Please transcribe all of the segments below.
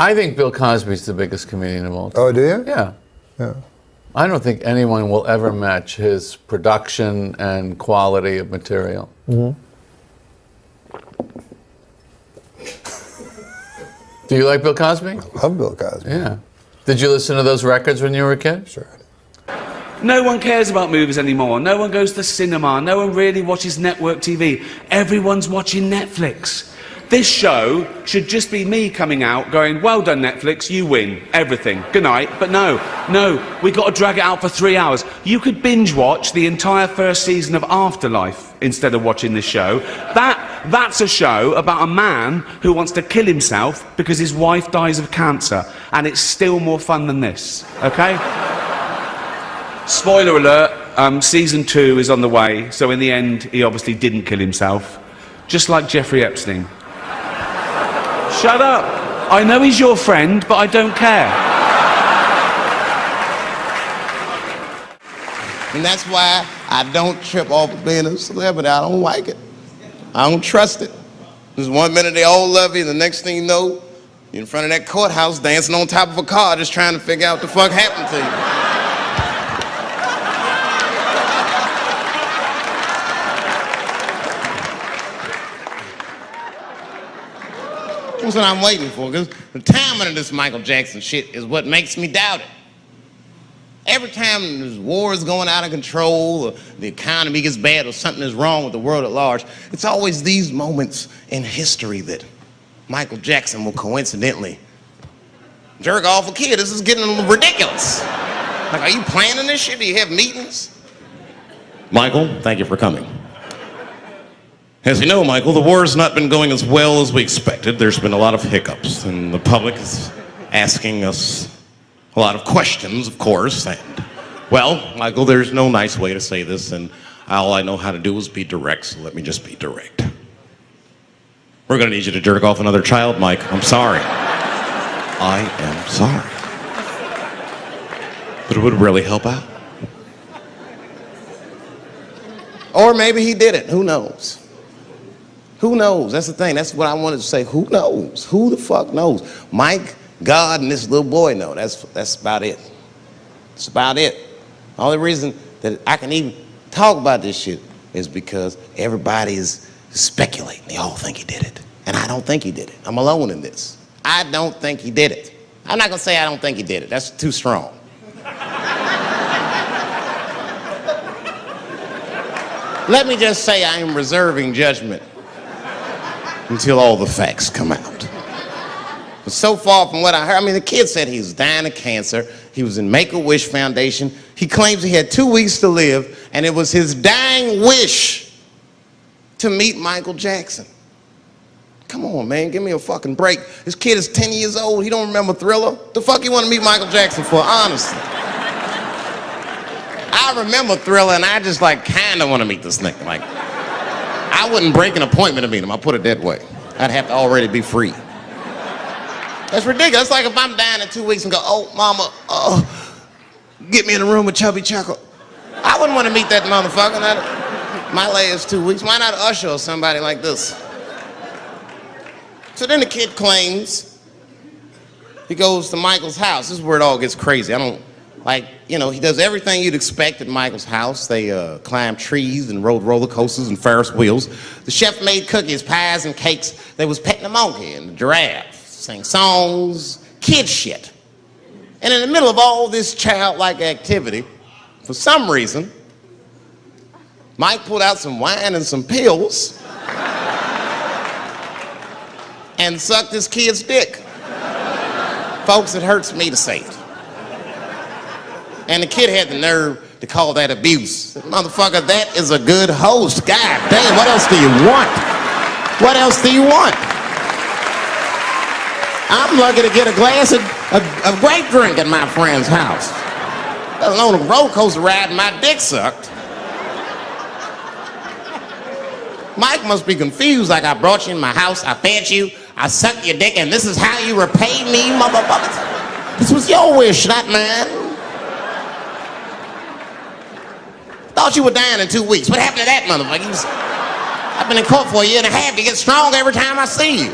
I think Bill Cosby's the biggest comedian of all time. Oh, do you? Yeah. Yeah. I don't think anyone will ever match his production and quality of material. Mm-hmm. Do you like Bill Cosby? I love Bill Cosby. Yeah. Did you listen to those records when you were a kid? Sure. No one cares about movies anymore. No one goes to the cinema. No one really watches network TV. Everyone's watching Netflix. This show should just be me coming out going, well done, Netflix, you win everything. Good night. But no, we got to drag it out for 3 hours. You could binge watch the entire first season of Afterlife instead of watching this show. That's a show about a man who wants to kill himself because his wife dies of cancer. And it's still more fun than this, okay? Spoiler alert, season 2 is on the way. So in the end, he obviously didn't kill himself. Just like Jeffrey Epstein. Shut up. I know he's your friend, but I don't care. And that's why I don't trip off of being a celebrity. I don't like it. I don't trust it. There's 1 minute they all love you, and the next thing you know, you're in front of that courthouse dancing on top of a car just trying to figure out what the fuck happened to you. That's what I'm waiting for, because the timing of this Michael Jackson shit is what makes me doubt it. Every time this war is going out of control, or the economy gets bad, or something is wrong with the world at large, it's always these moments in history that Michael Jackson will coincidentally jerk off a kid. This is getting ridiculous. Like, are you planning this shit? Do you have meetings? Michael, thank you for coming. As you know, Michael, the war has not been going as well as we expected. There's been a lot of hiccups, and the public is asking us a lot of questions, of course. And, well, Michael, there's no nice way to say this, and all I know how to do is be direct, so let me just be direct. We're going to need you to jerk off another child, Mike. I'm sorry. I am sorry. But it would really help out. Or maybe he did it. Who knows? Who knows? That's the thing. That's what I wanted to say. Who knows? Who the fuck knows? Mike, God, and this little boy know. That's about it. That's about it. The only reason that I can even talk about this shit is because everybody is speculating. They all think he did it. And I don't think he did it. I'm alone in this. I don't think he did it. I'm not going to say I don't think he did it. That's too strong. Let me just say I am reserving judgment until all the facts come out. But so far from what I heard, I mean, the kid said he was dying of cancer. He was in Make-A-Wish Foundation. He claims he had 2 weeks to live, and it was his dying wish to meet Michael Jackson. Come on, man, give me a fucking break. This kid is 10 years old. He don't remember Thriller. The fuck you want to meet Michael Jackson for, honestly? I remember Thriller, and I just, like, kind of want to meet this nigga. Like, I wouldn't break an appointment to meet him. I'll put it that way. I'd have to already be free. That's ridiculous. It's like if I'm dying in 2 weeks and go, oh, mama, get me in a room with Chubby Chuckle. I wouldn't want to meet that motherfucker. My last 2 weeks. Why not Usher or somebody like this? So then the kid claims he goes to Michael's house. This is where it all gets crazy. I don't, like, you know, he does everything you'd expect at Michael's house. They climbed trees and rode roller coasters and Ferris wheels. The chef made cookies, pies, and cakes. They was petting the monkey and the giraffe, sang songs, kid shit. And in the middle of all this childlike activity, for some reason, Mike pulled out some wine and some pills and sucked his kid's dick. Folks, it hurts me to say it. And the kid had the nerve to call that abuse. Motherfucker, that is a good host. God damn, what else do you want? What else do you want? I'm lucky to get a glass of grape drink at my friend's house. Let alone a roller coaster ride and my dick sucked. Mike must be confused, like I brought you in my house, I fed you, I sucked your dick, and this is how you repay me, motherfuckers? This was your wish, not mine. Thought you were dying in 2 weeks. What happened to that motherfucker? I've been in court for a year and a half. You get stronger every time I see you.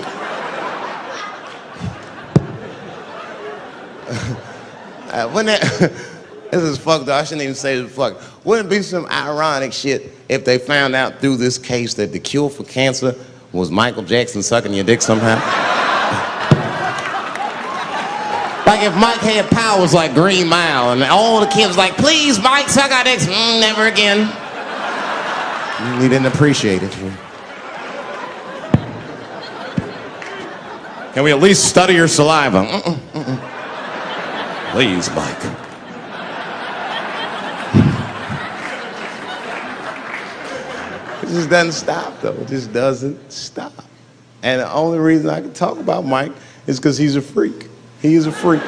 This is fucked up. I shouldn't even say this fuck. Wouldn't it be some ironic shit if they found out through this case that the cure for cancer was Michael Jackson sucking your dick somehow? Like if Mike had powers like Green Mile and all the kids like, please, Mike, suck our dicks. Never again. He didn't appreciate it. Can we at least study your saliva? Please, Mike. It just doesn't stop, though. It just doesn't stop. And the only reason I can talk about Mike is because he's a freak. He is a freak.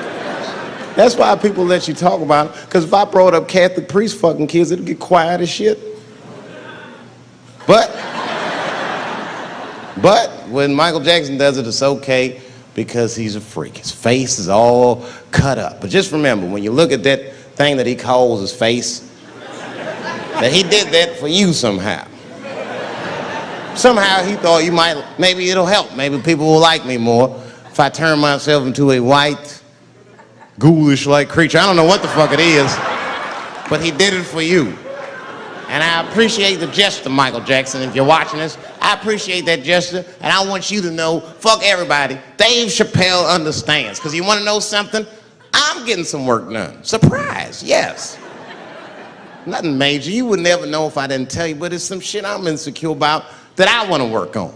That's why people let you talk about it. Because if I brought up Catholic priest fucking kids, it'd get quiet as shit. But when Michael Jackson does it, it's okay because he's a freak. His face is all cut up. But just remember, when you look at that thing that he calls his face, that he did that for you somehow. Somehow he thought you might, maybe it'll help. Maybe people will like me more if I turn myself into a white, ghoulish-like creature. I don't know what the fuck it is, but he did it for you. And I appreciate the gesture, Michael Jackson. If you're watching this, I appreciate that gesture, and I want you to know, fuck everybody, Dave Chappelle understands. Because you want to know something? I'm getting some work done. Surprise, yes. Nothing major. You would never know if I didn't tell you, but it's some shit I'm insecure about that I want to work on.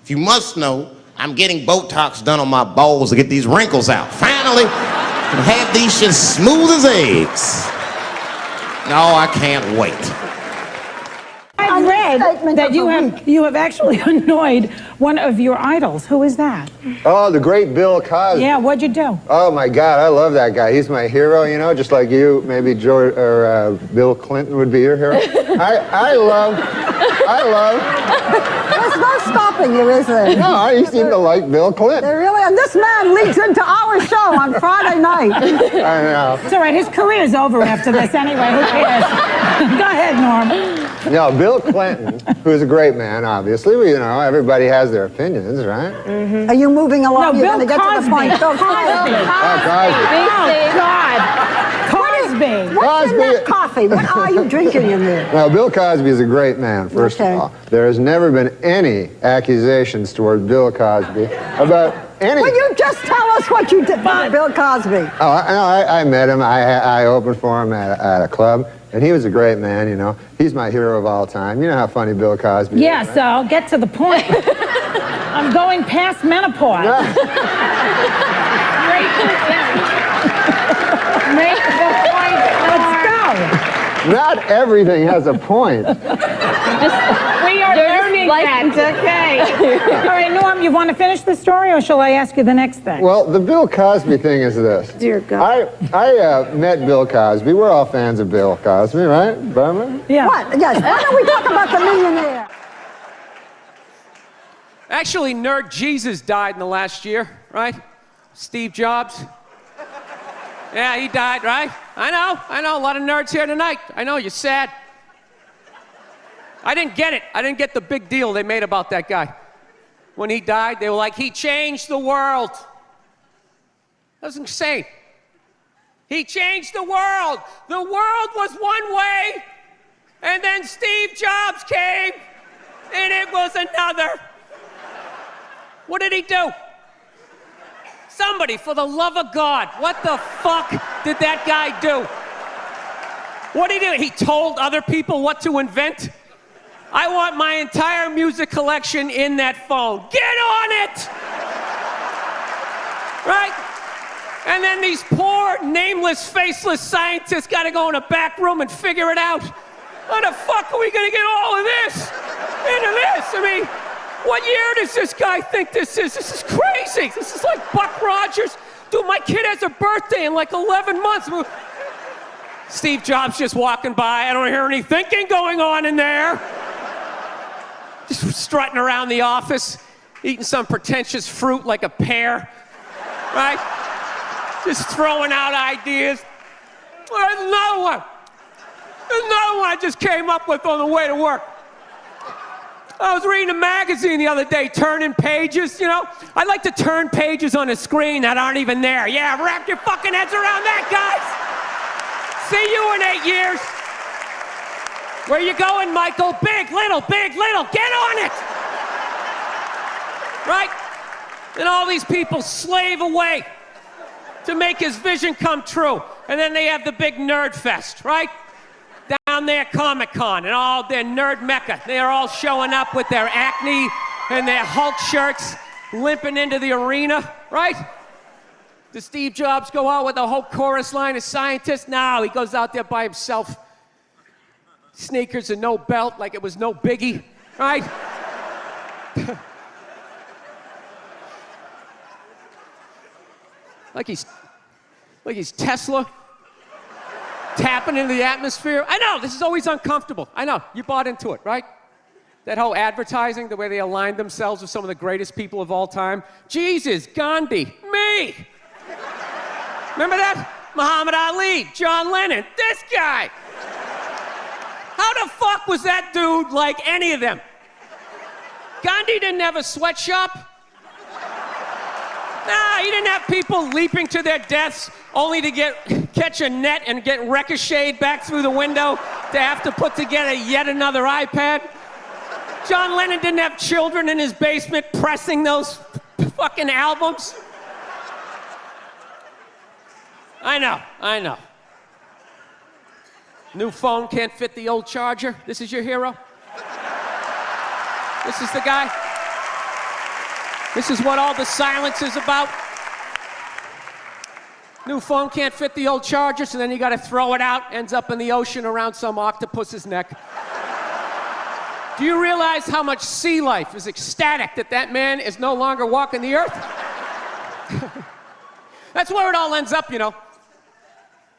If you must know, I'm getting Botox done on my balls to get these wrinkles out. Finally, I can have these shits smooth as eggs. No, I can't wait. I've read that you have actually annoyed one of your idols. Who is that? Oh, the great Bill Cosby. Yeah, what'd you do? Oh my God, I love that guy. He's my hero, you know, just like you, maybe George or Bill Clinton would be your hero. I love. There's no stopping you, is there? No, you seem to like Bill Clinton. They really, and this man leads into our show on Friday night. I know. It's all right, his career's over after this anyway, who cares? Go ahead, Norm. No, Bill Clinton, who's a great man, obviously. Well, you know, everybody has their opinions, right? Mm-hmm. Are you moving along? No, You're Bill going to get to the point. Cosby. Cosby. Oh, Cosby. Oh, God. Cosby. What's in that coffee? What are you drinking in there? Now, Bill Cosby is a great man, first of all. There has never been any accusations toward Bill Cosby about any... Will you just tell us what you did about Bill Cosby? Oh, I met him. I opened for him at a club, and he was a great man, you know. He's my hero of all time. You know how funny Bill Cosby is, Yeah, right? so I'll get to the point. I'm going past menopause. Make the point. Let's go. Not everything has a point. We are learning that, okay. All right, Norm, you want to finish the story, or shall I ask you the next thing? Well, the Bill Cosby thing is this. Dear God. I met Bill Cosby. We're all fans of Bill Cosby, right, Barbara? Yeah. What? Yes. Why don't we talk about the millionaire? Actually, Nerd Jesus died in the last year, right? Steve Jobs. Yeah, he died, right? I know, a lot of nerds here tonight. I know, you're sad. I didn't get it. I didn't get the big deal they made about that guy. When he died, they were like, he changed the world. That was insane. He changed the world. The world was one way, and then Steve Jobs came, and it was another. What did he do? Somebody, for the love of God, what the fuck did that guy do? What did he do? He told other people what to invent? I want my entire music collection in that phone. Get on it! Right? And then these poor, nameless, faceless scientists gotta go in a back room and figure it out. How the fuck are we gonna get all of this into this? I mean, what year does this guy think this is? This is crazy. This is like Buck Rogers. Dude, my kid has a birthday in like 11 months. Steve Jobs just walking by. I don't hear any thinking going on in there. Just strutting around the office, eating some pretentious fruit like a pear, right? Just throwing out ideas. There's another one. There's another one I just came up with on the way to work. I was reading a magazine the other day, turning pages, you know? I like to turn pages on a screen that aren't even there. Yeah, wrap your fucking heads around that, guys. See you in 8 years. Where you going, Michael? Big, little, get on it. Right? And all these people slave away to make his vision come true. And then they have the big nerd fest, right? Down there, Comic-Con, and all their nerd mecca. They're all showing up with their Acne and their Hulk shirts, limping into the arena, right? Does Steve Jobs go out with a whole chorus line of scientists? No, he goes out there by himself. Sneakers and no belt, like it was no biggie, right? like he's Tesla. Tapping into the atmosphere. I know, this is always uncomfortable. I know, you bought into it, right? That whole advertising, the way they aligned themselves with some of the greatest people of all time. Jesus, Gandhi, me. Remember that? Muhammad Ali, John Lennon, this guy. How the fuck was that dude like any of them? Gandhi didn't have a sweatshop. Nah, he didn't have people leaping to their deaths only to catch a net and get ricocheted back through the window to have to put together yet another iPad. John Lennon didn't have children in his basement pressing those fucking albums. I know. New phone can't fit the old charger. This is your hero? This is the guy? This is what all the silence is about? New phone can't fit the old charger, so then you gotta throw it out, ends up in the ocean around some octopus's neck. Do you realize how much sea life is ecstatic that that man is no longer walking the earth? That's where it all ends up, you know.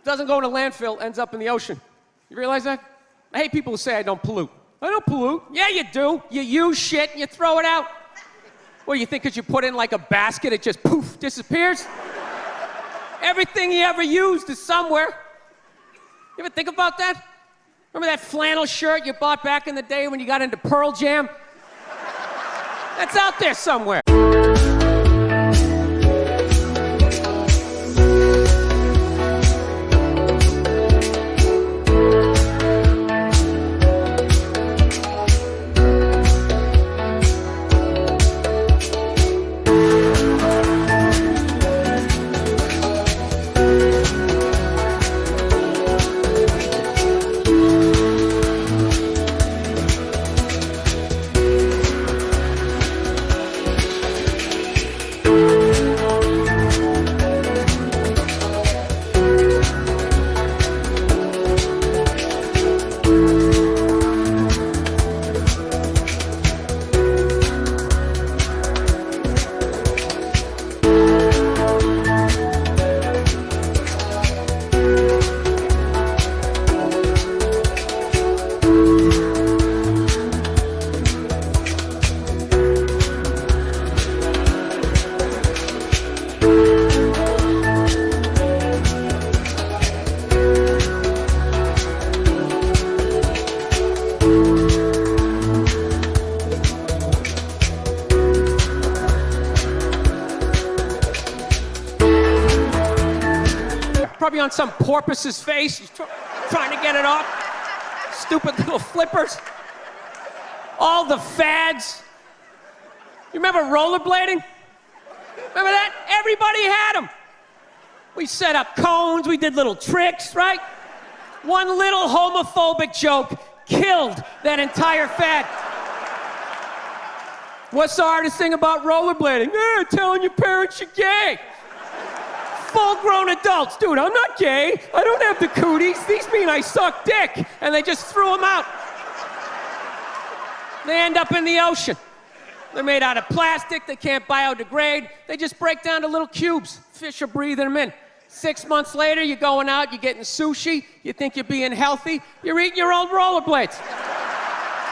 Doesn't go in a landfill, ends up in the ocean. You realize that? I hate people who say I don't pollute. I don't pollute. Yeah, you do. You use shit and you throw it out. Well, you think because you put it in like a basket, it just poof, disappears? Everything you ever used is somewhere. You ever think about that? Remember that flannel shirt you bought back in the day when you got into Pearl Jam? That's out there somewhere. Probably on some porpoise's face. He's trying to get it off. Stupid little flippers. All the fads. You remember rollerblading? Remember that? Everybody had them. We set up cones, we did little tricks, right? One little homophobic joke killed that entire fad. What's the hardest thing about rollerblading? Telling your parents you're gay. Full-grown adults. Dude, I'm not gay. I don't have the cooties. These mean I suck dick. And they just threw them out. They end up in the ocean. They're made out of plastic. They can't biodegrade. They just break down to little cubes. Fish are breathing them in. 6 months later, you're going out, you're getting sushi. You think you're being healthy. You're eating your old rollerblades.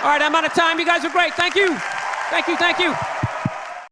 All right, I'm out of time. You guys are great. Thank you. Thank you, thank you.